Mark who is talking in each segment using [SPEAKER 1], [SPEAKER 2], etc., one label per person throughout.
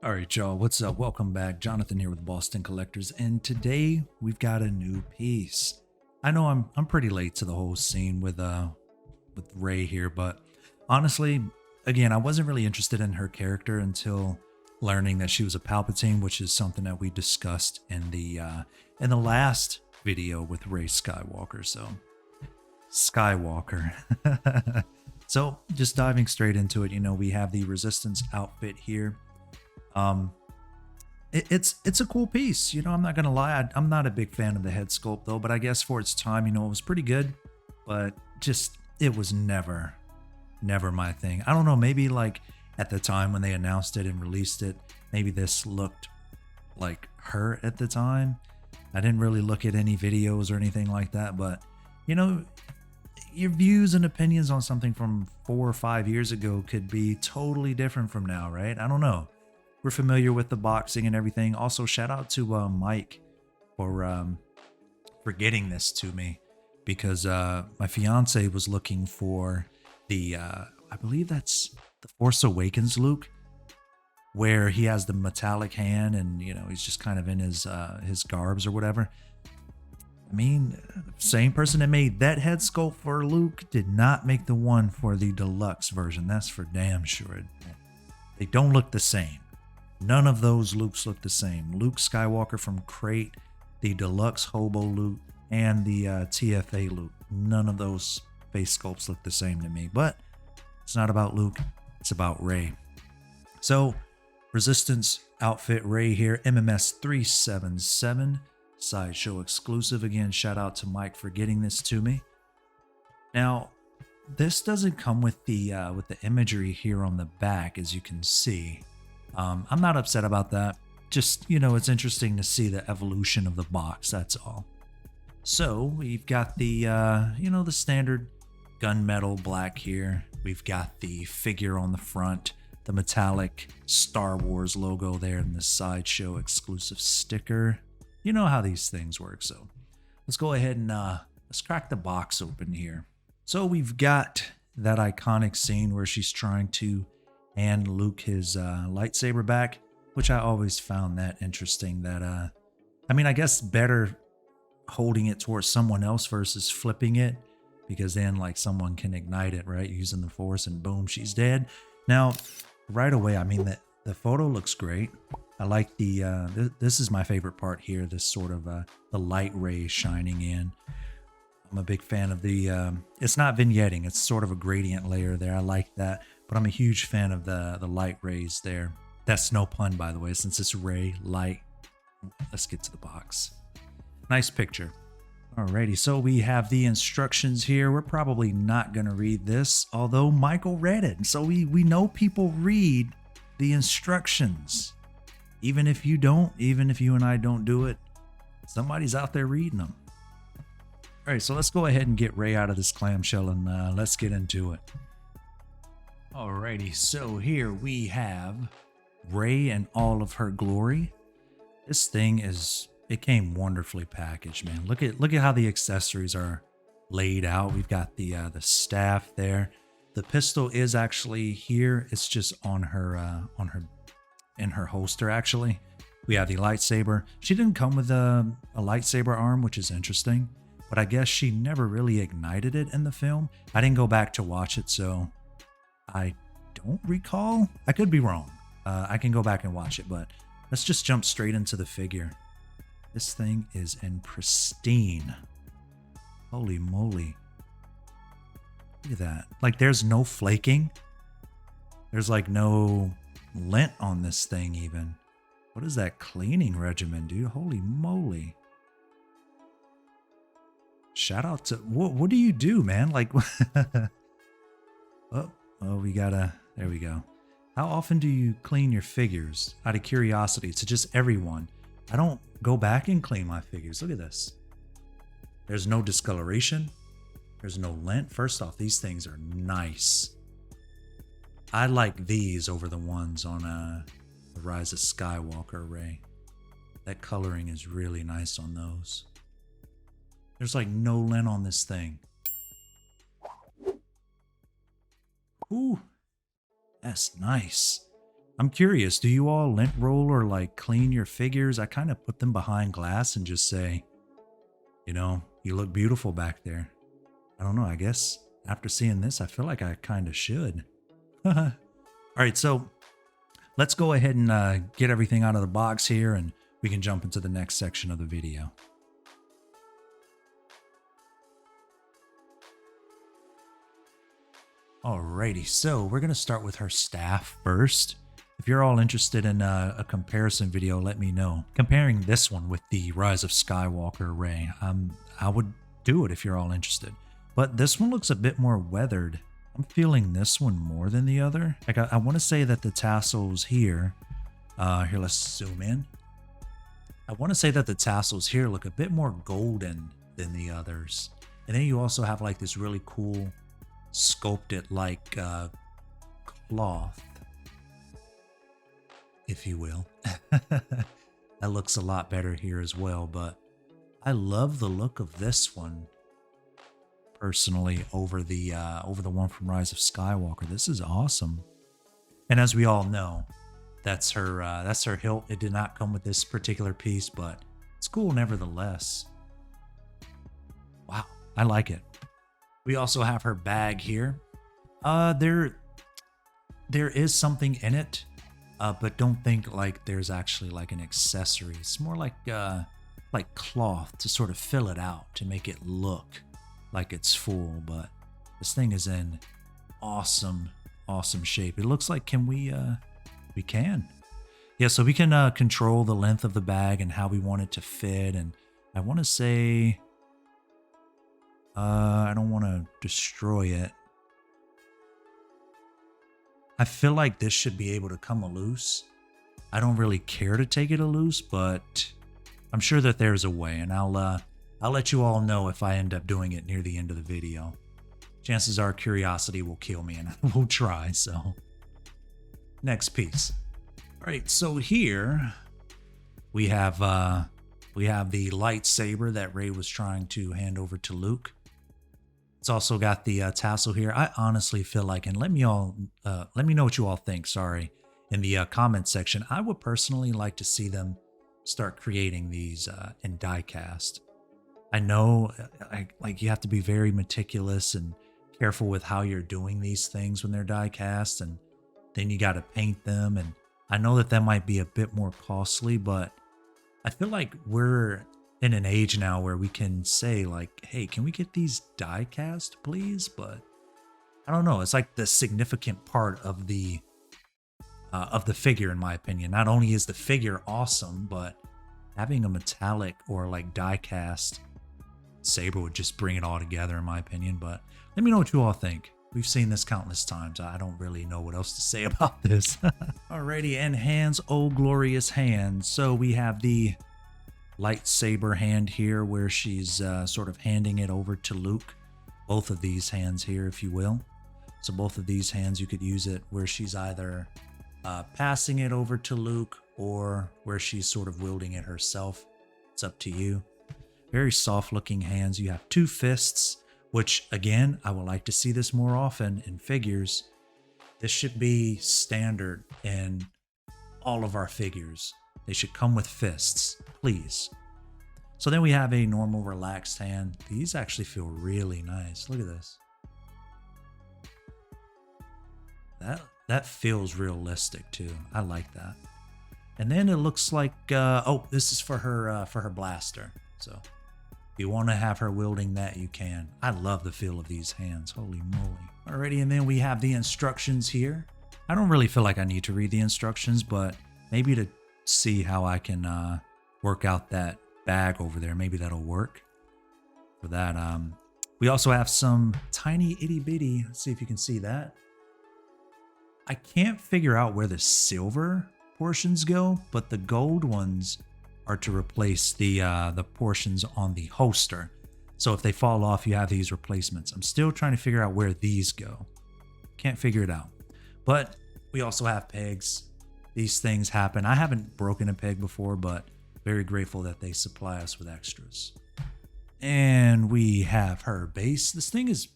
[SPEAKER 1] All right, y'all, what's up? Welcome back. Jonathan here with Boston Collectors, and today we've got a new piece. I know I'm pretty late to the whole scene with Ray here, but honestly, again, I wasn't really interested in her character until learning that she was a Palpatine, which is something that we discussed in the last video with Ray Skywalker. So, Skywalker. So, just diving straight into it, we have the Resistance outfit here. It's a cool piece. I'm not gonna lie. I'm not a big fan of the head sculpt though, but I guess for its time, it was pretty good. But just it was never my thing. I don't know. Maybe like at the time when they announced it and released it, maybe this looked like her at the time. I didn't really look at any videos or anything like that, but your views and opinions on something from 4 or 5 years ago could be totally different from now, right? I don't know. We're familiar with the boxing and everything. Also, shout out to Mike for getting this to me, because my fiance was looking for the I believe that's the Force Awakens Luke, where he has the metallic hand and he's just kind of in his garbs or whatever. I mean, same person that made that head sculpt for Luke did not make the one for the deluxe version. That's for damn sure. They don't look the same. None of those Lukes look the same. Luke Skywalker from Crate, the deluxe Hobo Luke, and the TFA Luke. None of those face sculpts look the same to me. But it's not about Luke. It's about Rey. So, Resistance outfit Rey here. MMS 377. Sideshow exclusive. Again, shout out to Mike for getting this to me. Now, this doesn't come with the imagery here on the back, as you can see. I'm not upset about that. Just, it's interesting to see the evolution of the box, that's all. So, we've got the, the standard gunmetal black here. We've got the figure on the front, the metallic Star Wars logo there, and the Sideshow exclusive sticker. You know how these things work, so let's go ahead and let's crack the box open here. So, we've got that iconic scene where she's trying to hand Luke his lightsaber back, which I always found that interesting. That I guess better holding it towards someone else versus flipping it, because then like someone can ignite it, right, using the Force, and boom, she's dead. Now, right away, the photo looks great. I like the this is my favorite part here. This sort of the light rays shining in. I'm a big fan of the it's not vignetting, it's sort of a gradient layer there. I like that. But I'm a huge fan of the light rays there. That's no pun, by the way, since it's Ray light. Let's get to the box. Nice picture. Alrighty, so we have the instructions here. We're probably not going to read this, although Michael read it. So we know people read the instructions. Even if you don't, even if you and I don't do it, somebody's out there reading them. Alright, so let's go ahead and get Ray out of this clamshell and let's get into it. Alrighty, so here we have Rey in all of her glory. This thing it came wonderfully packaged, man. Look at how the accessories are laid out. We've got the staff there. The pistol is actually here. It's just on her in her holster actually. We have the lightsaber. She didn't come with a lightsaber arm, which is interesting, but I guess she never really ignited it in the film. I didn't go back to watch it, so I don't recall. I could be wrong. I can go back and watch it, but let's just jump straight into the figure. This thing is in pristine. Holy moly. Look at that. Like, there's no flaking. There's like no lint on this thing even. What is that cleaning regimen, dude? Holy moly. Shout out to... What do you do, man? Like... Oh, there we go. How often do you clean your figures? Out of curiosity, to just everyone. I don't go back and clean my figures. Look at this. There's no discoloration. There's no lint. First off, these things are nice. I like these over the ones on the Rise of Skywalker Rey. That coloring is really nice on those. There's like no lint on this thing. Ooh, that's nice. I'm curious, do you all lint roll or like clean your figures? I kind of put them behind glass and just say, you know, you look beautiful back there. I don't know. I guess after seeing this, I feel like I kind of should. All right, so let's go ahead and get everything out of the box here and we can jump into the next section of the video. Alrighty, so we're going to start with her staff first. If you're all interested in a comparison video, let me know. Comparing this one with the Rise of Skywalker Rey, I would do it if you're all interested. But this one looks a bit more weathered. I'm feeling this one more than the other. Like I want to say that the tassels here, here let's zoom in. I want to say that the tassels here look a bit more golden than the others. And then you also have like this really cool sculpted like cloth, if you will. That looks a lot better here as well, but I love the look of this one personally over the one from Rise of Skywalker. This is awesome. And as we all know, that's her hilt. It did not come with this particular piece, but it's cool nevertheless. Wow, I like it. We also have her bag here. There is something in it, but don't think like there's actually like an accessory. It's more like cloth to sort of fill it out to make it look like it's full. But this thing is in awesome shape. It looks like we can. Yeah, so we can control the length of the bag and how we want it to fit. And I want to say, I don't want to destroy it. I feel like this should be able to come loose. I don't really care to take it loose, but I'm sure that there's a way, and I'll let you all know if I end up doing it near the end of the video. Chances are curiosity will kill me, and I will try. So, next piece. All right, so here we have the lightsaber that Rey was trying to hand over to Luke. It's also got the tassel here. I honestly feel like, and let me know what you all think. Sorry, in the comment section. I would personally like to see them start creating these in die cast. I know, like you have to be very meticulous and careful with how you're doing these things when they're die cast, and then you got to paint them. And I know that might be a bit more costly, but I feel like we're in an age now where we can say like, hey, can we get these die cast, please? But I don't know. It's like the significant part of the figure, in my opinion. Not only is the figure awesome, but having a metallic or like die cast saber would just bring it all together, in my opinion. But let me know what you all think. We've seen this countless times. I don't really know what else to say about this. Alrighty, and hands, oh glorious hands. So we have the lightsaber hand here where she's sort of handing it over to Luke. Both of these hands here, if you will. So both of these hands, you could use it where she's either passing it over to Luke or where she's sort of wielding it herself. It's up to you. Very soft looking hands. You have two fists, which again, I would like to see this more often in figures. This should be standard in all of our figures. They should come with fists, please. So then we have a normal relaxed hand. These actually feel really nice. Look at this. That feels realistic too. I like that. And then it looks like, oh, this is for her blaster. So if you want to have her wielding that, you can. I love the feel of these hands. Holy moly. Alrighty, and then we have the instructions here. I don't really feel like I need to read the instructions, but maybe to see how I can work out that bag over there. Maybe that'll work. For that, we also have some tiny itty bitty. Let's see if you can see that. I can't figure out where the silver portions go, but the gold ones are to replace the portions on the holster. So if they fall off, you have these replacements. I'm still trying to figure out where these go. Can't figure it out. But we also have pegs. These things happen. I haven't broken a peg before, but very grateful that they supply us with extras. And we have her base. This thing is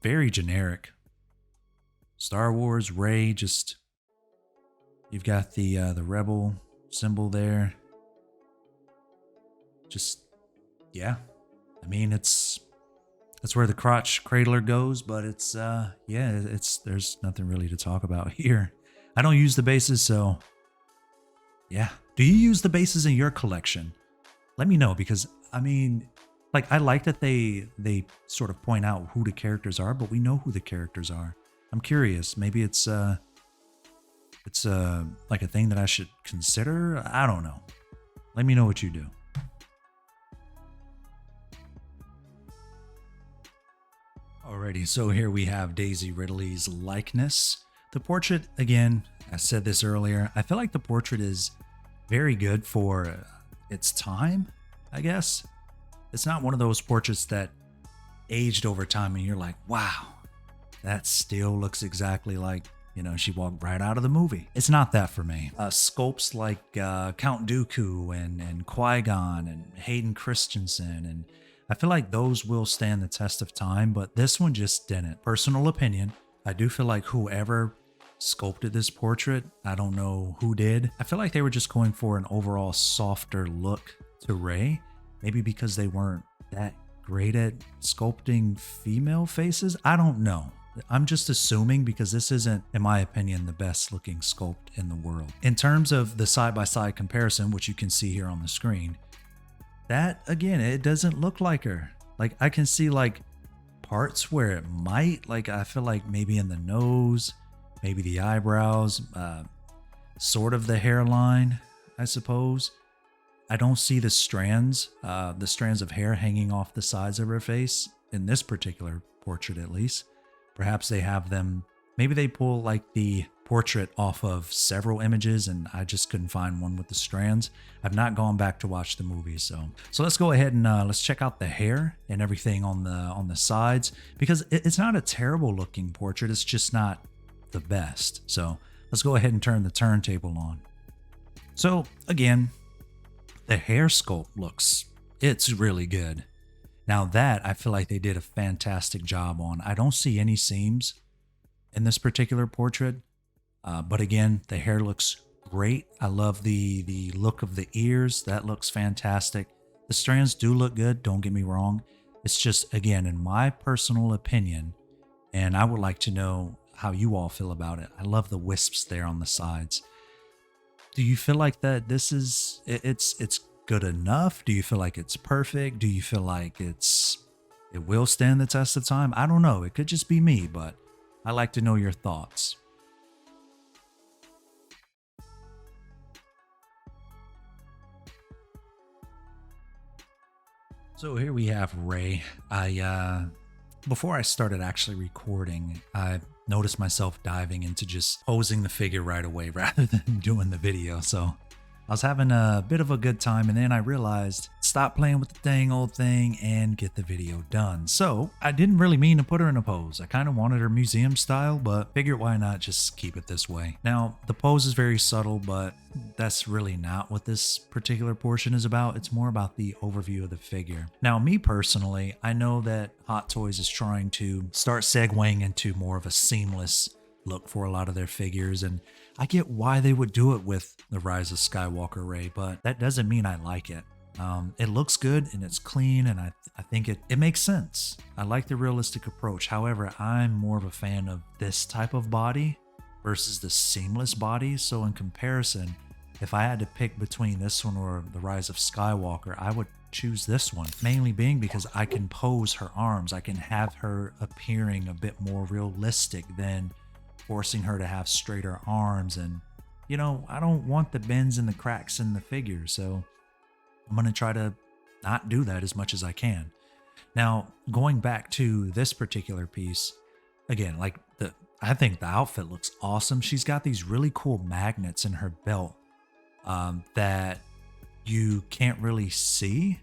[SPEAKER 1] very generic. Star Wars, Rey, just You've got the rebel symbol there. Just yeah. I mean, that's where the crotch cradler goes, but it's yeah, it's there's nothing really to talk about here. I don't use the bases, so yeah. Do you use the bases in your collection? Let me know because I mean, like I like that they sort of point out who the characters are, but we know who the characters are. I'm curious. Maybe it's like a thing that I should consider. I don't know. Let me know what you do. Alrighty, so here we have Daisy Ridley's likeness. The portrait, again, I said this earlier, I feel like the portrait is very good for its time, I guess. It's not one of those portraits that aged over time and you're like, wow, that still looks exactly like, she walked right out of the movie. It's not that for me. Sculpts like Count Dooku and Qui-Gon and Hayden Christensen, and I feel like those will stand the test of time, but this one just didn't. Personal opinion, I do feel like whoever sculpted this portrait, I don't know who did. I feel like they were just going for an overall softer look to Rey. Maybe because they weren't that great at sculpting female faces. I don't know. I'm just assuming because this isn't, in my opinion, the best looking sculpt in the world. In terms of the side-by-side comparison, which you can see here on the screen, that, again, it doesn't look like her. Like, I can see, like, parts where it might. Like, I feel like maybe in the nose, maybe the eyebrows, sort of the hairline, I suppose. I don't see the strands of hair hanging off the sides of her face, in this particular portrait at least. Perhaps they have them, maybe they pull like the portrait off of several images and I just couldn't find one with the strands. I've not gone back to watch the movie, so let's go ahead and let's check out the hair and everything on the sides, because it's not a terrible looking portrait, it's just not the best. So let's go ahead and turn the turntable on. So again, the hair sculpt it's really good. Now that I feel like they did a fantastic job on. I don't see any seams in this particular portrait. But again, the hair looks great. I love the look of the ears. That looks fantastic. The strands do look good. Don't get me wrong. It's just, again, in my personal opinion, and I would like to know how you all feel about it. I love the wisps there on the sides. Do you feel like that it's good enough? Do you feel like it's perfect? Do you feel like it will stand the test of time? I don't know. It could just be me, but I like to know your thoughts. So here we have Rey. Before I started actually recording, I noticed myself diving into just posing the figure right away rather than doing the video. So I was having a bit of a good time, and then I realized stop playing with the dang old thing and get the video done. So I didn't really mean to put her in a pose. I kind of wanted her museum style, but figured why not just keep it this way. Now the pose is very subtle, but that's really not what this particular portion is about. It's more about the overview of the figure. Now me personally, I know that Hot Toys is trying to start segueing into more of a seamless look for a lot of their figures, and I get why they would do it with the Rise of Skywalker Rey, but that doesn't mean I like it. It looks good and it's clean, and I think it makes sense. I like the realistic approach. However, I'm more of a fan of this type of body versus the seamless body. So in comparison, if I had to pick between this one or the Rise of Skywalker, I would choose this one, mainly being because I can pose her arms. I can have her appearing a bit more realistic than forcing her to have straighter arms. And I don't want the bends and the cracks in the figure, so I'm going to try to not do that as much as I can. Now, going back to this particular piece, again, I think the outfit looks awesome. She's got these really cool magnets in her belt that you can't really see.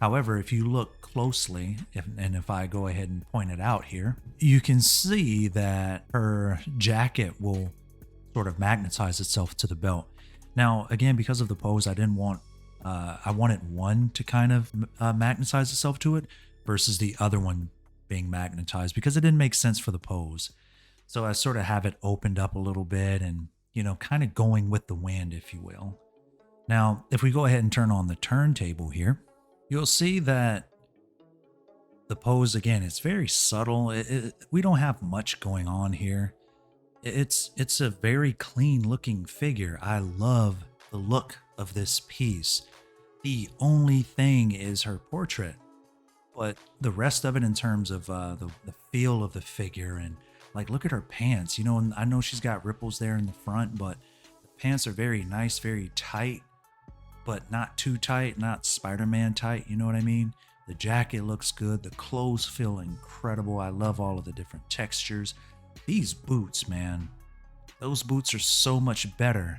[SPEAKER 1] However, if you look closely, if I go ahead and point it out here, you can see that her jacket will sort of magnetize itself to the belt. Now, again, because of the pose, I wanted one to kind of magnetize itself to it versus the other one being magnetized, because it didn't make sense for the pose. So I sort of have it opened up a little bit, and kind of going with the wind, if you will. Now, if we go ahead and turn on the turntable here, you'll see that the pose, again, it's very subtle. We don't have much going on here. It's a very clean looking figure. I love the look of this piece. The only thing is her portrait, but the rest of it in terms of the feel of the figure, and like, look at her pants, and I know she's got ripples there in the front, but the pants are very nice, very tight, but not too tight, not Spider-Man tight, you know what I mean? The jacket looks good. The clothes feel incredible. I love all of the different textures. These boots, man, those boots are so much better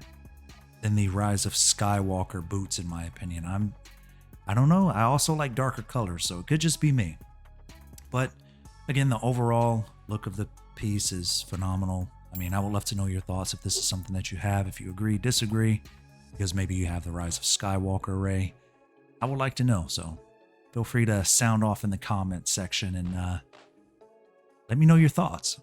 [SPEAKER 1] than the Rise of Skywalker boots, in my opinion. I don't know. I also like darker colors, so it could just be me. But again, the overall look of the piece is phenomenal. I mean, I would love to know your thoughts if this is something that you have, if you agree, disagree, because maybe you have the Rise of Skywalker array. I would like to know, so feel free to sound off in the comments section and let me know your thoughts.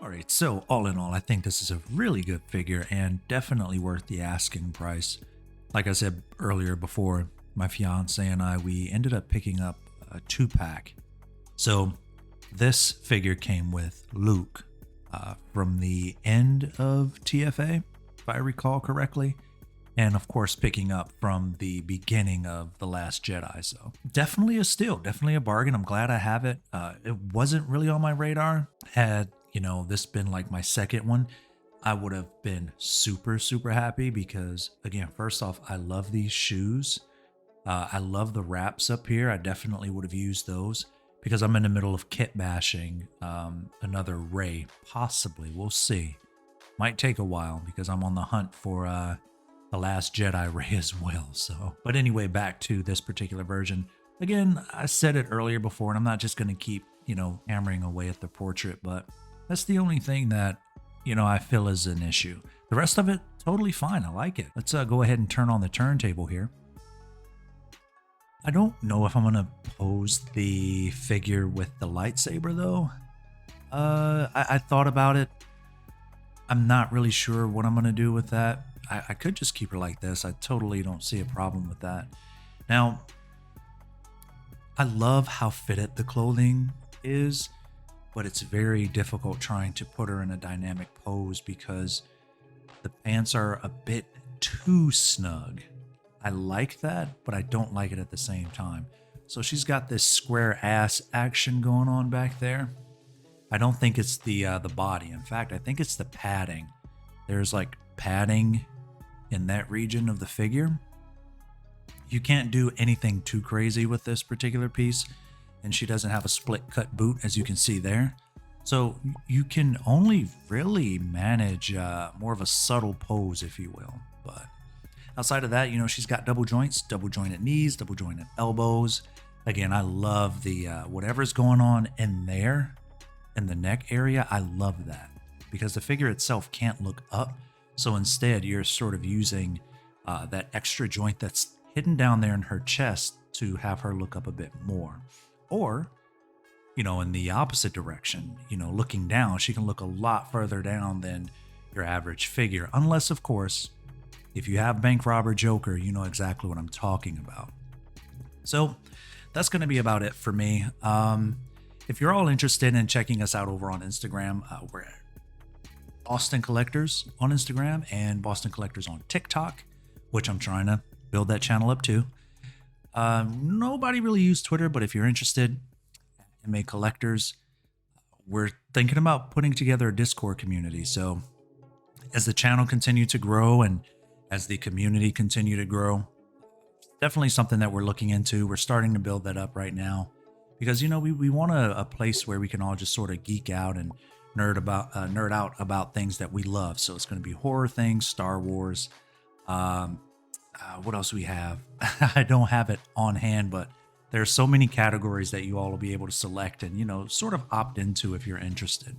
[SPEAKER 1] All right, so all in all, I think this is a really good figure and definitely worth the asking price. Like I said earlier before, my fiance and I, we ended up picking up a 2-pack. So this figure came with Luke from the end of TFA, if I recall correctly. And of course, picking up from the beginning of The Last Jedi. So definitely a steal, definitely a bargain. I'm glad I have it. It wasn't really on my radar. Had this been like my second one, I would have been super, super happy because, again, first off, I love these shoes. I love the wraps up here. I definitely would have used those because I'm in the middle of kit bashing another Rey, possibly. We'll see. Might take a while because I'm on the hunt for The Last Jedi Rey as well. So, but anyway, back to this particular version. Again, I said it earlier before, and I'm not just going to keep, hammering away at the portrait, but that's the only thing that, I feel is an issue. The rest of it, totally fine. I like it. Let's go ahead and turn on the turntable here. I don't know if I'm going to pose the figure with the lightsaber, though. I thought about it. I'm not really sure what I'm going to do with that. I could just keep her like this. I totally don't see a problem with that. Now, I love how fitted the clothing is, but it's very difficult trying to put her in a dynamic pose because the pants are a bit too snug. I like that, but I don't like it at the same time. So she's got this square ass action going on back there. I don't think it's the body. In fact, I think it's the padding. There's like padding in that region of the figure. You can't do anything too crazy with this particular piece, and she doesn't have a split cut boot, as you can see there. So you can only really manage more of a subtle pose, if you will. But outside of that, she's got double joints, double jointed knees, double jointed elbows. Again, I love the whatever's going on in there, in the neck area. I love that because the figure itself can't look up. So instead, you're sort of using that extra joint that's hidden down there in her chest to have her look up a bit more. Or, in the opposite direction, looking down, she can look a lot further down than your average figure. Unless, of course, if you have Bank Robber Joker, you know exactly what I'm talking about. So that's going to be about it for me. If you're all interested in checking us out over on Instagram, we're at Boston Collectors on Instagram and Boston Collectors on TikTok, which I'm trying to build that channel up too. Nobody really used Twitter, but if you're interested, anime collectors, we're thinking about putting together a Discord community. So as the channel continue to grow and as the community continue to grow, definitely something that we're looking into. We're starting to build that up right now because, you know, we want a place where we can all just sort of geek out and nerd out about things that we love. So it's going to be horror things, Star Wars. What else do we have? I don't have it on hand, but there are so many categories that you all will be able to select and, you know, sort of opt into if you're interested.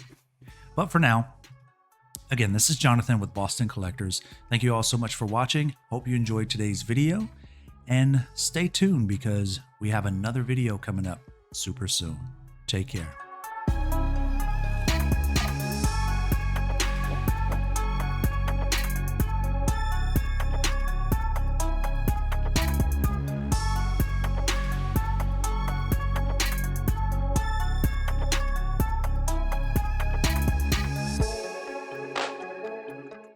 [SPEAKER 1] But for now, again, this is Jonathan with Boston Collectors. Thank you all so much for watching. Hope you enjoyed today's video, and stay tuned because we have another video coming up super soon. Take care.